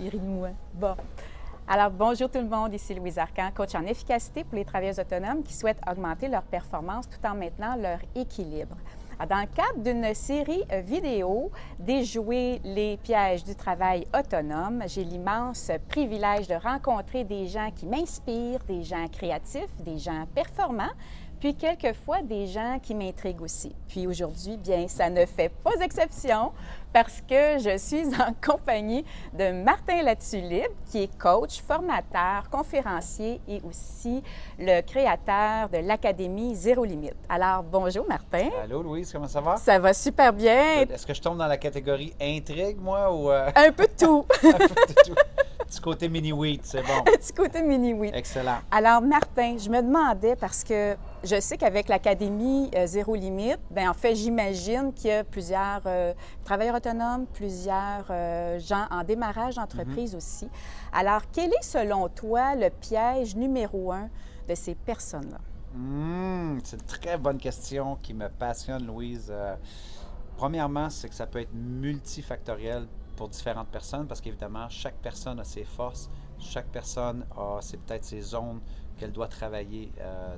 Il rit de moi. Bon. Alors, bonjour tout le monde, ici Louise Arcan, coach en efficacité pour les travailleurs autonomes qui souhaitent augmenter leur performance tout en maintenant leur équilibre. Alors, dans le cadre d'une série vidéo déjouer les pièges du travail autonome, j'ai l'immense privilège de rencontrer des gens qui m'inspirent, des gens créatifs, des gens performants, puis quelquefois des gens qui m'intriguent aussi. Puis aujourd'hui, bien, ça ne fait pas exception parce que je suis en compagnie de Martin Latulippe, qui est coach, formateur, conférencier et aussi le créateur de l'Académie Zéro Limite. Alors, bonjour Martin. Allô Louise, comment ça va? Ça va super bien. Est-ce que je tombe dans la catégorie intrigue, moi, ou Un peu de tout. un peu de tout? Petit côté mini-wheat, c'est bon. Un petit côté mini-oui. Excellent. Alors, Martin, je me demandais, parce que je sais qu'avec l'Académie Zéro Limite, bien, en fait, j'imagine qu'il y a plusieurs travailleurs autonomes, plusieurs gens en démarrage d'entreprise aussi. Alors, quel est, selon toi, le piège numéro 1 de ces personnes-là? C'est une très bonne question qui me passionne, Louise. Premièrement, c'est que ça peut être multifactoriel pour différentes personnes parce qu'évidemment, chaque personne a ses forces, chaque personne a peut-être ses zones qu'elle doit travailler.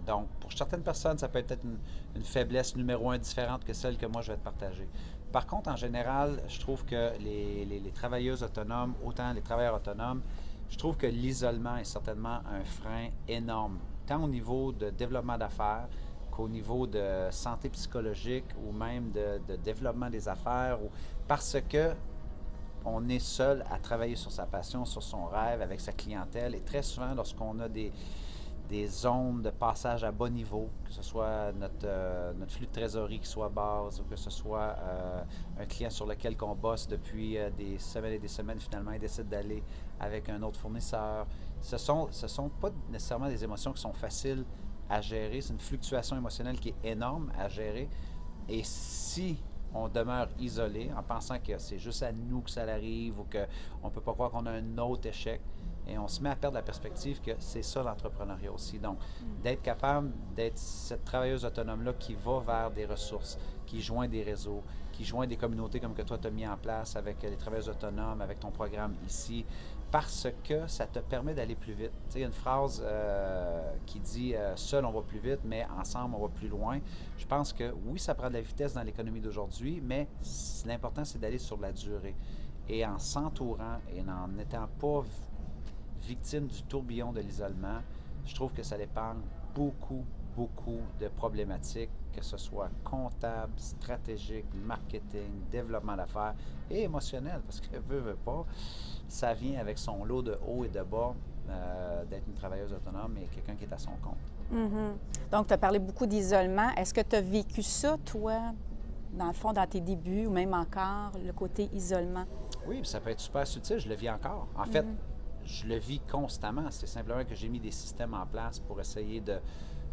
Donc, pour certaines personnes, ça peut être une faiblesse numéro 1 différente que celle que moi je vais te partager. Par contre, en général, je trouve que les travailleuses autonomes, autant les travailleurs autonomes, je trouve que l'isolement est certainement un frein énorme, tant au niveau de développement d'affaires qu'au niveau de santé psychologique ou même de développement des affaires, parce que on est seul à travailler sur sa passion, sur son rêve, avec sa clientèle. Et très souvent, lorsqu'on a des zones de passage à bas niveau, que ce soit notre flux de trésorerie qui soit basse ou que ce soit un client sur lequel on bosse depuis des semaines et des semaines, finalement, il décide d'aller avec un autre fournisseur. Ce sont pas nécessairement des émotions qui sont faciles à gérer. C'est une fluctuation émotionnelle qui est énorme à gérer. Et si on demeure isolé en pensant que c'est juste à nous que ça arrive ou qu'on ne peut pas croire qu'on a un autre échec. Et on se met à perdre la perspective que c'est ça l'entrepreneuriat aussi. Donc, d'être capable d'être cette travailleuse autonome-là qui va vers des ressources, qui joint des réseaux, qui joint des communautés comme que toi tu as mis en place avec les travailleuses autonomes, avec ton programme ici, parce que ça te permet d'aller plus vite. Tu sais, il y a une phrase qui dit « seul on va plus vite, mais ensemble on va plus loin ». Je pense que oui, ça prend de la vitesse dans l'économie d'aujourd'hui, mais l'important c'est d'aller sur la durée. Et en s'entourant et en n'étant pas victime du tourbillon de l'isolement, je trouve que ça épargne beaucoup de problématiques, que ce soit comptable, stratégique, marketing, développement d'affaires et émotionnel, parce que veut pas, ça vient avec son lot de haut et de bas d'être une travailleuse autonome et quelqu'un qui est à son compte. Donc, tu as parlé beaucoup d'isolement. Est-ce que tu as vécu ça, toi, dans le fond, dans tes débuts ou même encore, le côté isolement? Oui, ça peut être super subtil, je le vis encore. En fait, je le vis constamment. C'est simplement que j'ai mis des systèmes en place pour essayer de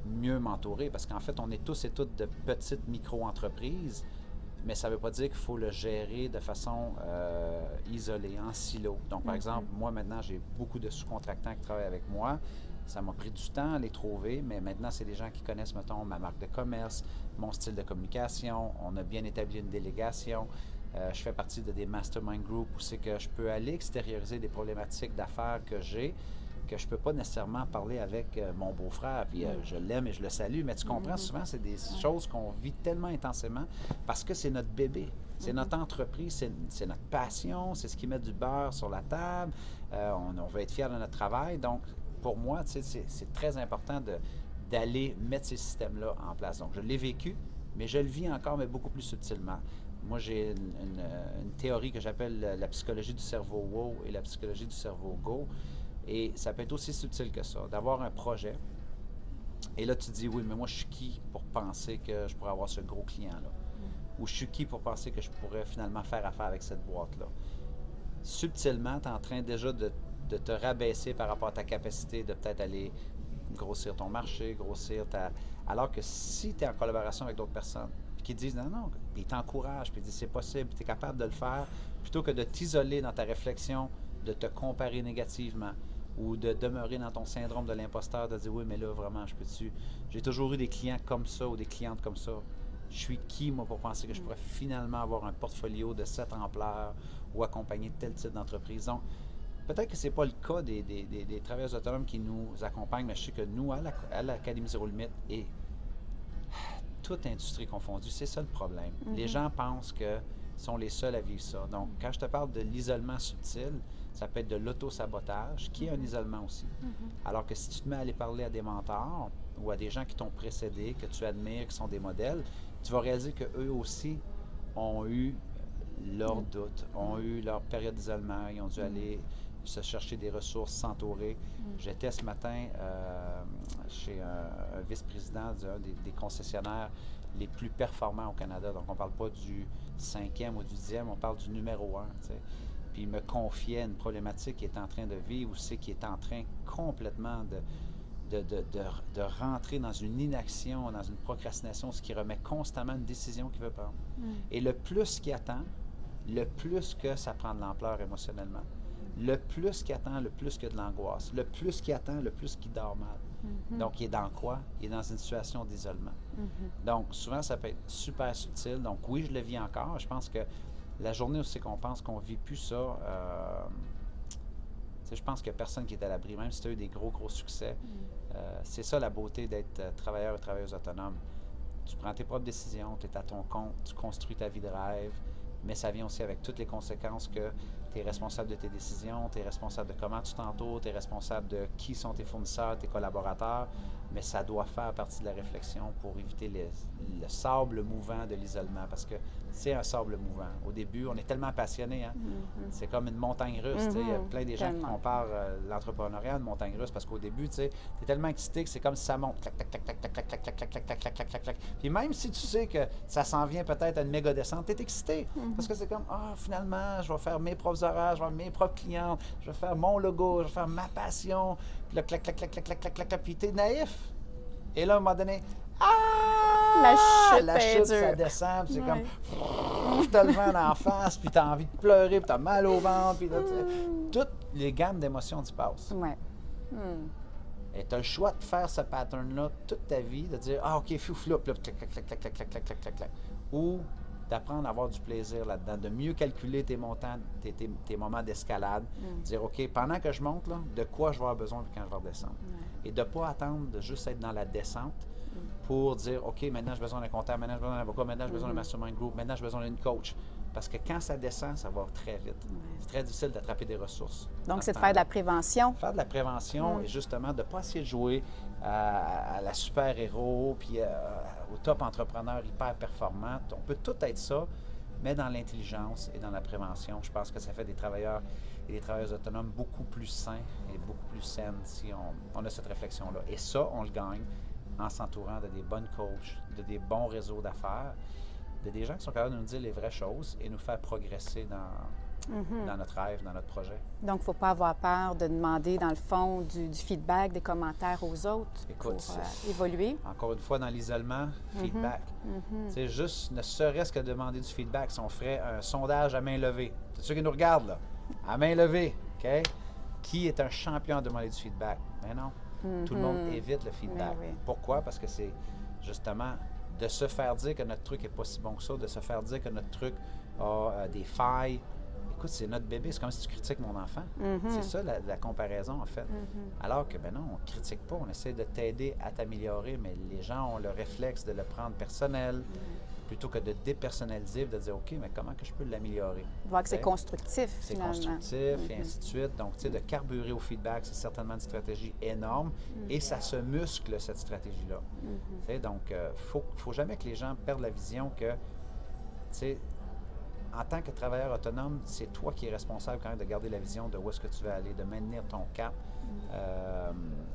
mieux m'entourer parce qu'en fait, on est tous et toutes de petites micro-entreprises, mais ça ne veut pas dire qu'il faut le gérer de façon isolée, en silo. Donc, par exemple, moi, maintenant, j'ai beaucoup de sous-contractants qui travaillent avec moi. Ça m'a pris du temps à les trouver, mais maintenant, c'est des gens qui connaissent, mettons, ma marque de commerce, mon style de communication. On a bien établi une délégation. Je fais partie de des mastermind groups où c'est que je peux aller extérioriser des problématiques d'affaires que j'ai, que je ne peux pas nécessairement parler avec mon beau-frère, puis je l'aime et je le salue, mais tu comprends, souvent, c'est des choses qu'on vit tellement intensément parce que c'est notre bébé, c'est notre entreprise, c'est notre passion, c'est ce qui met du beurre sur la table, on veut être fier de notre travail, donc pour moi, tu sais, c'est très important d'aller mettre ces systèmes-là en place. Donc, je l'ai vécu, mais je le vis encore, mais beaucoup plus subtilement. Moi, j'ai une théorie que j'appelle la psychologie du cerveau wow et la psychologie du cerveau go. Et ça peut être aussi subtil que ça, d'avoir un projet. Et là, tu te dis, oui, mais moi, je suis qui pour penser que je pourrais avoir ce gros client-là? Ou je suis qui pour penser que je pourrais finalement faire affaire avec cette boîte-là? Subtilement, tu es en train déjà de te rabaisser par rapport à ta capacité de peut-être aller grossir ton marché, Alors que si tu es en collaboration avec d'autres personnes, qui disent non, puis ils t'encouragent, puis ils disent c'est possible, puis tu es capable de le faire, plutôt que de t'isoler dans ta réflexion, de te comparer négativement ou de demeurer dans ton syndrome de l'imposteur, de dire oui, mais là, vraiment, je peux-tu. J'ai toujours eu des clients comme ça ou des clientes comme ça. Je suis qui, moi, pour penser que je pourrais finalement avoir un portfolio de cette ampleur ou accompagner tel type d'entreprise? Donc, peut-être que ce n'est pas le cas des travailleurs autonomes qui nous accompagnent, mais je sais que nous, à l'Académie Zéro Limite, et toute industrie confondue, c'est ça le problème. Les gens pensent que sont les seuls à vivre ça. Donc, quand je te parle de l'isolement subtil, ça peut être de l'auto-sabotage, qui est un isolement aussi. Alors que si tu te mets à aller parler à des mentors ou à des gens qui t'ont précédé, que tu admires, qui sont des modèles, tu vas réaliser qu'eux aussi ont eu leurs doutes, ont eu leur période d'isolement, ils ont dû aller se chercher des ressources, s'entourer. J'étais ce matin chez un vice-président d'un des concessionnaires les plus performants au Canada. Donc, on ne parle pas du 5e ou du 10e, on parle du numéro 1. T'sais. Puis, il me confiait une problématique qu'il est en train de vivre, ou c'est qu'il est en train complètement de rentrer dans une inaction, dans une procrastination, ce qui remet constamment une décision qu'il veut prendre. Et le plus qu'il attend, le plus que ça prend de l'ampleur émotionnellement. Le plus qu'il attend, le plus qu'il y a de l'angoisse. Le plus qu'il attend, le plus qu'il dort mal. Donc, il est dans quoi? Il est dans une situation d'isolement. Donc, souvent, ça peut être super subtil. Donc, oui, je le vis encore. Je pense que la journée où c'est qu'on pense qu'on ne vit plus ça, je pense qu'il n'y a personne qui est à l'abri, même si tu as eu des gros succès. C'est ça la beauté d'être travailleur et travailleuse autonome. Tu prends tes propres décisions, tu es à ton compte, tu construis ta vie de rêve, mais ça vient aussi avec toutes les conséquences que tu es responsable de tes décisions, tu es responsable de comment tu t'entoures, tu es responsable de qui sont tes fournisseurs, tes collaborateurs, mais ça doit faire partie de la réflexion pour éviter le sable mouvant de l'isolement, parce que c'est un sable mouvant. Au début, on est tellement passionné, hein? C'est comme une montagne russe. Il y a plein des gens qui comparent l'entrepreneuriat à une montagne russe, parce qu'au début, tu es tellement excité que c'est comme si ça monte. Clac, clac, clac, clac, clac, clac, clac, clac, clac, clac, clac, clac, clac, clac. Puis même si tu sais que ça s'en vient peut-être à une méga descente, tu es excité. Parce que c'est comme, finalement, je vais faire mes propres horaires, je vais avoir mes propres clients, je vais faire mon logo, je vais faire ma passion. Puis là, clac, clac, clac, clac, clac, clac, clac, clac, puis tu es naïf. Et là, à un moment donné, la chute, ça descend, puis c'est comme, t'as le vent d'en face, puis t'as envie de pleurer, puis t'as mal au ventre, puis là, toutes les gammes d'émotions tu passes. Ouais. Et tu as le choix de faire ce pattern-là toute ta vie, de dire, OK, fou, puis là, clac, clac, clac, clac, clac, clac, clac, clac, clac, clac. Ou d'apprendre à avoir du plaisir là-dedans, de mieux calculer tes montants, tes moments d'escalade, dire, OK, pendant que je monte, là, de quoi je vais avoir besoin quand je vais redescendre. Et de ne pas attendre de juste être dans la descente pour dire, OK, maintenant j'ai besoin d'un comptable, maintenant j'ai besoin d'un avocat, maintenant j'ai besoin d'un mastermind group, maintenant j'ai besoin d'une coach. Parce que quand ça descend, ça va très vite. C'est très difficile d'attraper des ressources. Donc, c'est de faire de la prévention. Faire de la prévention et justement de ne pas essayer de jouer à la super-héros puis au top entrepreneur hyper performant. On peut tout être ça, mais dans l'intelligence et dans la prévention. Je pense que ça fait des travailleurs et des travailleuses autonomes beaucoup plus sains et beaucoup plus saines si on a cette réflexion-là. Et ça, on le gagne en s'entourant de des bonnes coachs, de des bons réseaux d'affaires, de des gens qui sont capables de nous dire les vraies choses et nous faire progresser dans notre rêve, dans notre projet. Donc, il ne faut pas avoir peur de demander, dans le fond, du feedback, des commentaires aux autres. Écoute, pour évoluer. Encore une fois, dans l'isolement, feedback. C'est juste, ne serait-ce que demander du feedback. Si on ferait un sondage à main levée, c'est ceux qui nous regardent, là, à main levée, OK? Qui est un champion à demander du feedback? Mais non, tout le monde évite le feedback. Oui. Pourquoi? Parce que c'est justement de se faire dire que notre truc n'est pas si bon que ça, de se faire dire que notre truc a des failles. Écoute, c'est notre bébé, c'est comme si tu critiques mon enfant. C'est ça la comparaison, en fait. Alors que, ben non, on ne critique pas, on essaie de t'aider à t'améliorer, mais les gens ont le réflexe de le prendre personnel, plutôt que de dépersonnaliser, de dire, OK, mais comment que je peux l'améliorer? Voir que c'est constructif, C'est finalement. constructif, et ainsi de suite. Donc, tu sais, de carburer au feedback, c'est certainement une stratégie énorme, et ça se muscle, cette stratégie-là. Tu sais, donc, faut jamais que les gens perdent la vision que, tu sais, en tant que travailleur autonome, c'est toi qui es responsable quand même de garder la vision de où est-ce que tu veux aller, de maintenir ton cap.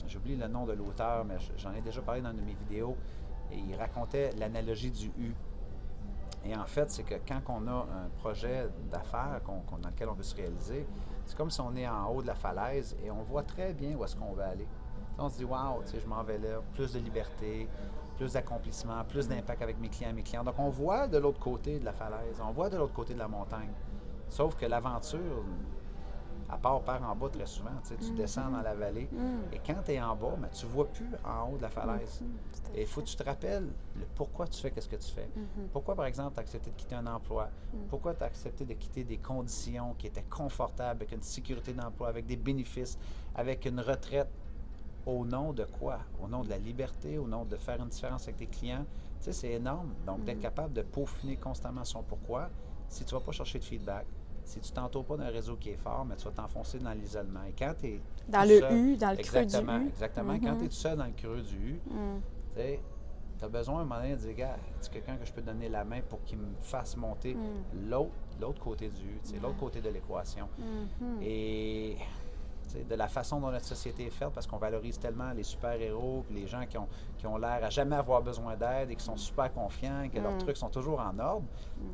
J'oublie le nom de l'auteur, mais j'en ai déjà parlé dans une de mes vidéos, et il racontait l'analogie du U. Et en fait, c'est que quand on a un projet d'affaires dans lequel on veut se réaliser, c'est comme si on est en haut de la falaise et on voit très bien où est-ce qu'on veut aller. On se dit, wow, tu sais, je m'en vais là, plus de liberté, plus d'accomplissement, plus d'impact avec mes clients. Donc, on voit de l'autre côté de la falaise, on voit de l'autre côté de la montagne. Sauf que l'aventure, à part par en bas très souvent. Tu descends dans la vallée et quand tu es en bas, ben, tu ne vois plus en haut de la falaise. Et il faut que tu te rappelles pourquoi tu fais ce que tu fais. Pourquoi, par exemple, tu as accepté de quitter un emploi? Pourquoi tu as accepté de quitter des conditions qui étaient confortables, avec une sécurité d'emploi, avec des bénéfices, avec une retraite? Au nom de quoi? Au nom de la liberté, au nom de faire une différence avec tes clients. Tu sais, c'est énorme. Donc, d'être capable de peaufiner constamment son pourquoi. Si tu ne vas pas chercher de feedback, si tu ne t'entoures pas d'un réseau qui est fort, mais tu vas t'enfoncer dans l'isolement. Et quand tu es dans tout le seul, U, dans le creux du U. Exactement. Quand tu es tout seul dans le creux du U, tu sais, tu as besoin à un moment donné de dire, gars, c'est quelqu'un que je peux donner la main pour qu'il me fasse monter l'autre côté du U, l'autre côté de l'équation. Et de la façon dont notre société est faite, parce qu'on valorise tellement les super-héros, puis les gens qui ont l'air à jamais avoir besoin d'aide et qui sont super confiants, que leurs trucs sont toujours en ordre.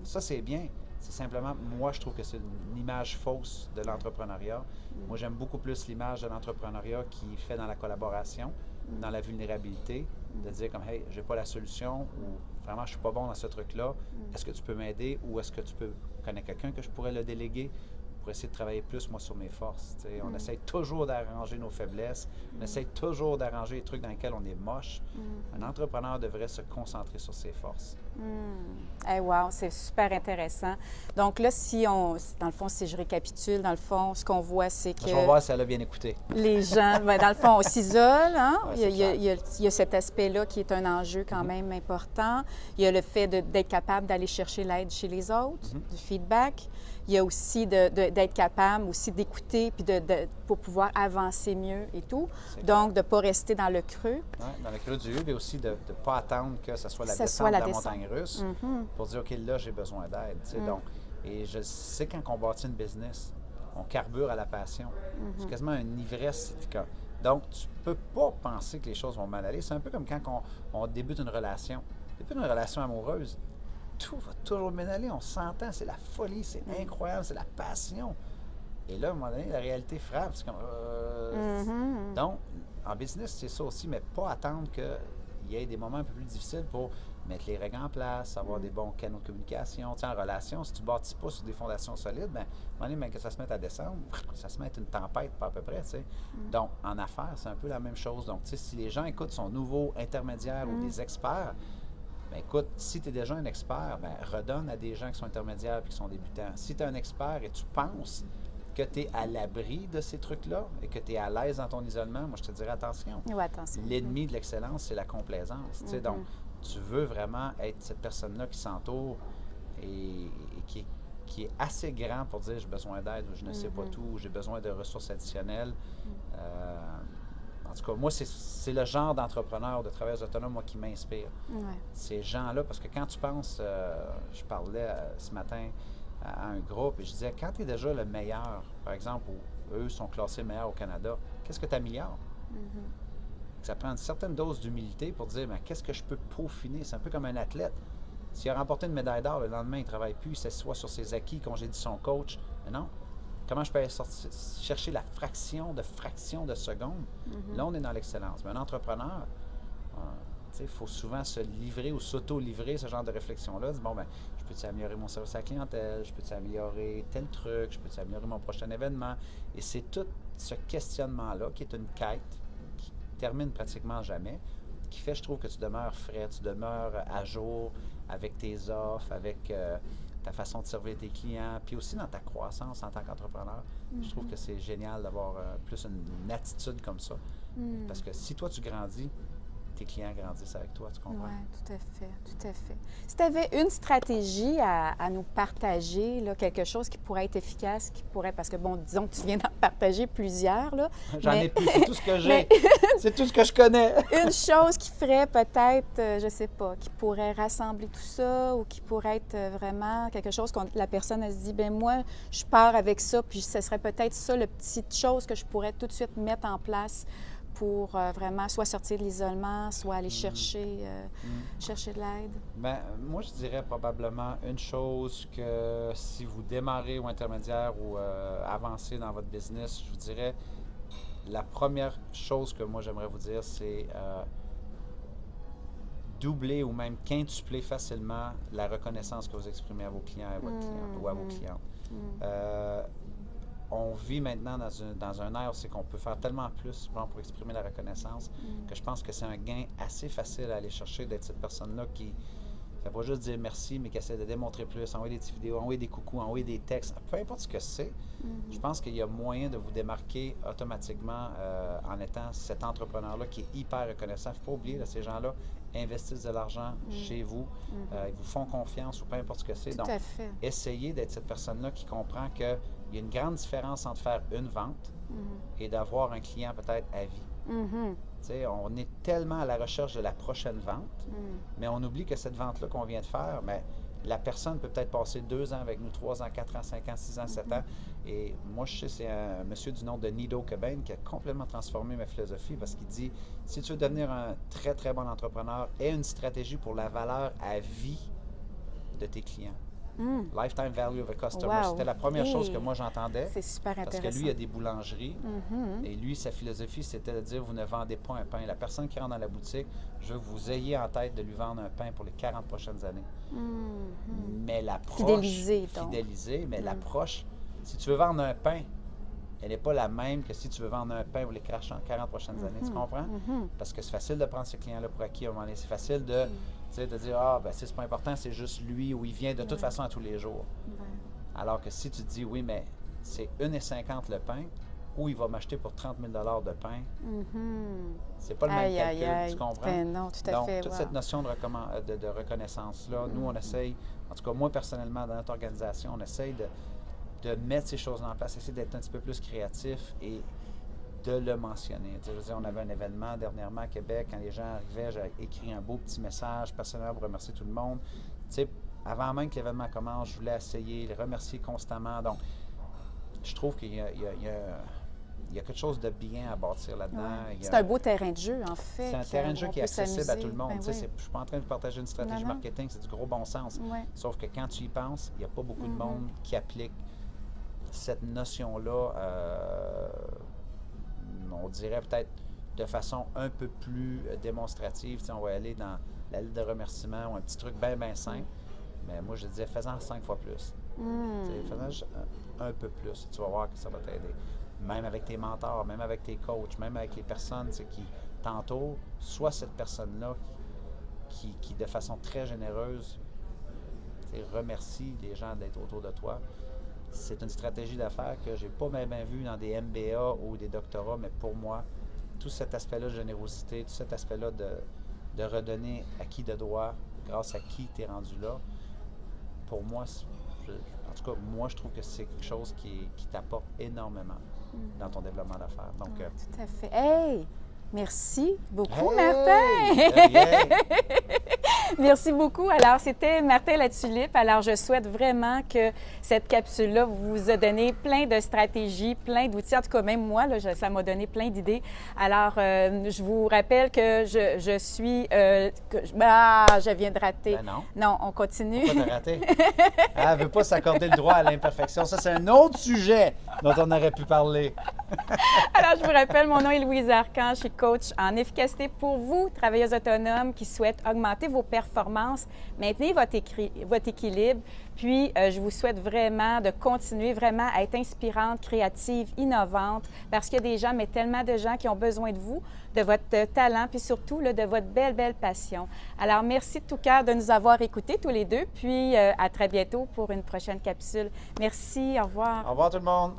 Ça, c'est bien. C'est simplement, moi, je trouve que c'est une image fausse de l'entrepreneuriat. Moi, j'aime beaucoup plus l'image de l'entrepreneuriat qui fait dans la collaboration, dans la vulnérabilité, de dire comme, hey, j'ai pas la solution ou vraiment, je suis pas bon dans ce truc-là. Est-ce que tu peux m'aider ou est-ce que tu peux connaître quelqu'un que je pourrais le déléguer pour essayer de travailler plus, moi, sur mes forces. On essaie toujours d'arranger nos faiblesses. On essaie toujours d'arranger les trucs dans lesquels on est moche. Un entrepreneur devrait se concentrer sur ses forces. Wow, c'est super intéressant. Donc là, dans le fond, si je récapitule, dans le fond, ce qu'on voit, c'est que... Je vais voir si elle a bien écouté. Les gens, dans le fond, on s'isole. Hein? Ouais, il y a cet aspect-là qui est un enjeu quand même important. Il y a le fait d'être capable d'aller chercher l'aide chez les autres, du feedback. Il y a aussi d'être capable aussi d'écouter puis pour pouvoir avancer mieux et tout. Donc, de ne pas rester dans le creux. Oui, dans le creux du U, mais aussi de ne pas attendre que ce soit la descente de la montagne russe pour dire, OK, là, j'ai besoin d'aide. Donc, et je sais quand on bâtit une business, on carbure à la passion. C'est quasiment une ivresse. Donc, tu ne peux pas penser que les choses vont mal aller. C'est un peu comme quand on débute une relation. Débute une relation amoureuse. Tout va toujours bien aller, on s'entend, c'est la folie, c'est incroyable, c'est la passion. Et là, à un moment donné, la réalité frappe. C'est comme... Donc, en business, c'est ça aussi, mais pas attendre qu'il y ait des moments un peu plus difficiles pour mettre les règles en place, avoir des bons canaux de communication. Tu sais, en relation, si tu ne bâtis pas sur des fondations solides, bien, à un moment donné, que ça se mette à descendre, ça se met à être une tempête, pas à peu près, tu sais. Donc, en affaires, c'est un peu la même chose. Donc, tu sais, si les gens écoutent son nouveau intermédiaire ou des experts, bien, écoute, si tu es déjà un expert, bien, redonne à des gens qui sont intermédiaires et qui sont débutants. Si tu es un expert et tu penses que tu es à l'abri de ces trucs-là et que tu es à l'aise dans ton isolement, moi, je te dirais attention. Oui, attention. L'ennemi de l'excellence, c'est la complaisance. Donc, tu veux vraiment être cette personne-là qui s'entoure et qui est assez grand pour dire j'ai besoin d'aide ou je ne sais pas tout, ou j'ai besoin de ressources additionnelles. En tout cas, moi, c'est le genre d'entrepreneur, de travailleurs autonomes, moi, qui m'inspire. Ces gens-là, parce que quand tu penses, je parlais ce matin à un groupe et je disais, quand tu es déjà le meilleur, par exemple, où eux sont classés meilleurs au Canada, qu'est-ce que tu améliores? Ça prend une certaine dose d'humilité pour dire, mais qu'est-ce que je peux peaufiner? C'est un peu comme un athlète. S'il a remporté une médaille d'or, le lendemain, il ne travaille plus, il s'assoit sur ses acquis, congédie son coach. Mais non. Comment je peux aller chercher la fraction de seconde? Là, on est dans l'excellence. Mais un entrepreneur, il faut souvent se livrer ou s'auto-livrer ce genre de réflexion-là. Bon, ben, je peux-tu améliorer mon service à la clientèle? Je peux-tu améliorer tel truc? Je peux-tu améliorer mon prochain événement? Et c'est tout ce questionnement-là qui est une quête qui termine pratiquement jamais, qui fait, je trouve, que tu demeures frais, tu demeures à jour avec tes offres, avec ta façon de servir tes clients, puis aussi dans ta croissance en tant qu'entrepreneur. Je trouve que c'est génial d'avoir plus une attitude comme ça. Parce que si toi, tu grandis, tes clients grandissent avec toi, tu comprends? Oui, tout à fait, tout à fait. Si tu avais une stratégie à nous partager, là, quelque chose qui pourrait être efficace, qui pourrait, parce que, bon, disons que tu viens d'en partager plusieurs, là. J'en ai plus, c'est tout ce que j'ai. C'est tout ce que je connais. Une chose qui ferait peut-être, je ne sais pas, qui pourrait rassembler tout ça ou qui pourrait être vraiment quelque chose que la personne, elle se dit, bien moi, je pars avec ça, puis ce serait peut-être ça, la petite chose que je pourrais tout de suite mettre en place pour vraiment soit sortir de l'isolement, soit aller chercher de l'aide? Bien, moi, je dirais probablement une chose que si vous démarrez ou intermédiaire ou avancez dans votre business, je vous dirais, la première chose que moi, j'aimerais vous dire, c'est doubler ou même quintupler facilement la reconnaissance que vous exprimez à vos clients et à votre cliente ou à vos clientes. on vit maintenant dans un ère où c'est qu'on peut faire tellement plus pour exprimer la reconnaissance que je pense que c'est un gain assez facile à aller chercher d'être cette personne-là qui ne fait pas juste dire merci, mais qui essaie de démontrer plus, envoyer des petites vidéos, envoyer des coucous, envoyer des textes, peu importe ce que c'est. Je pense qu'il y a moyen de vous démarquer automatiquement en étant cet entrepreneur-là qui est hyper reconnaissant. Il ne faut pas oublier, là, ces gens-là investissent de l'argent chez vous, ils vous font confiance ou peu importe ce que c'est. Tout Donc, à fait. essayez d'être cette personne-là qui comprend qu'il y a une grande différence entre faire une vente et d'avoir un client peut-être à vie. Tu sais, on est tellement à la recherche de la prochaine vente, mais on oublie que cette vente-là qu'on vient de faire, mais la personne peut peut-être passer 2 ans avec nous, 3 ans, 4 ans, 5 ans, 6 ans, 7 ans. Et moi, je sais, c'est un monsieur du nom de Nido Cobain qui a complètement transformé ma philosophie parce qu'il dit, si tu veux devenir un très, très bon entrepreneur, aie une stratégie pour la valeur à vie de tes clients. Lifetime value of a customer. Wow. C'était la première chose que moi j'entendais. C'est super intéressant. Parce que lui, il a des boulangeries. Et lui, sa philosophie, c'était de dire, vous ne vendez pas un pain. La personne qui rentre dans la boutique, je veux que vous ayez en tête de lui vendre un pain pour les 40 prochaines années. Mais l'approche... Fidéliser, mais l'approche, si tu veux vendre un pain, elle n'est pas la même que si tu veux vendre un pain pour les 40 prochaines années. Tu comprends? Parce que c'est facile de prendre ce client-là pour acquis à un moment donné. C'est facile de dire, c'est pas important, c'est juste lui ou il vient de toute façon à tous les jours. Alors que si tu te dis, oui, mais c'est 1,50 le pain, ou il va m'acheter pour 30 000 de pain, c'est pas le même calcul, tu comprends? Ben non, tout à fait. Donc, toute cette notion de reconnaissance-là, nous, on essaye, en tout cas, moi, personnellement, dans notre organisation, on essaye de mettre ces choses en place, essayer d'être un petit peu plus créatif et de le mentionner. Je veux dire, on avait un événement dernièrement à Québec, quand les gens arrivaient, j'ai écrit un beau petit message personnel pour remercier tout le monde. Tu sais, avant même que l'événement commence, je voulais essayer, les remercier constamment. Donc, je trouve qu'il y a quelque chose de bien à bâtir là-dedans. C'est un beau terrain de jeu, en fait. C'est un terrain de jeu qui est accessible à tout le monde. Ben je ne suis pas en train de partager une stratégie marketing, c'est du gros bon sens. Sauf que quand tu y penses, il n'y a pas beaucoup de monde qui applique cette notion-là, on dirait peut-être de façon un peu plus démonstrative. Tu sais, on va aller dans la liste de remerciements ou un petit truc bien, bien simple. Mais moi, je disais, fais-en 5 fois plus. Fais-en un peu plus. Tu vas voir que ça va t'aider. Même avec tes mentors, même avec tes coachs, même avec les personnes qui t'entourent, sois cette personne-là qui, de façon très généreuse, remercie les gens d'être autour de toi. C'est une stratégie d'affaires que je n'ai pas même vue dans des MBA ou des doctorats, mais pour moi, tout cet aspect-là de générosité, tout cet aspect-là de redonner à qui de droit, grâce à qui tu es rendu là, pour moi, en tout cas, moi, je trouve que c'est quelque chose qui t'apporte énormément dans ton développement d'affaires. Donc, tout à fait. Hey! Merci beaucoup, Martin! Merci beaucoup. Alors, c'était Martin Latulippe. Alors, je souhaite vraiment que cette capsule-là vous a donné plein de stratégies, plein d'outils. En tout cas, même moi, là, ça m'a donné plein d'idées. Alors, je vous rappelle que je suis... je viens de rater. Ben non. Non, on continue. Pourquoi t'as raté? Elle ne veut pas s'accorder le droit à l'imperfection. Ça, c'est un autre sujet dont on aurait pu parler. Alors, je vous rappelle, mon nom est Louise Arcan. Je suis coach en efficacité pour vous, travailleuses autonomes qui souhaitent augmenter vos performances, maintenir votre équilibre. Puis, je vous souhaite vraiment de continuer vraiment à être inspirante, créative, innovante, parce qu'il y a des gens, mais tellement de gens qui ont besoin de vous, de votre talent, puis surtout là, de votre belle, belle passion. Alors, merci de tout cœur de nous avoir écoutés tous les deux, puis à très bientôt pour une prochaine capsule. Merci, au revoir. Au revoir tout le monde.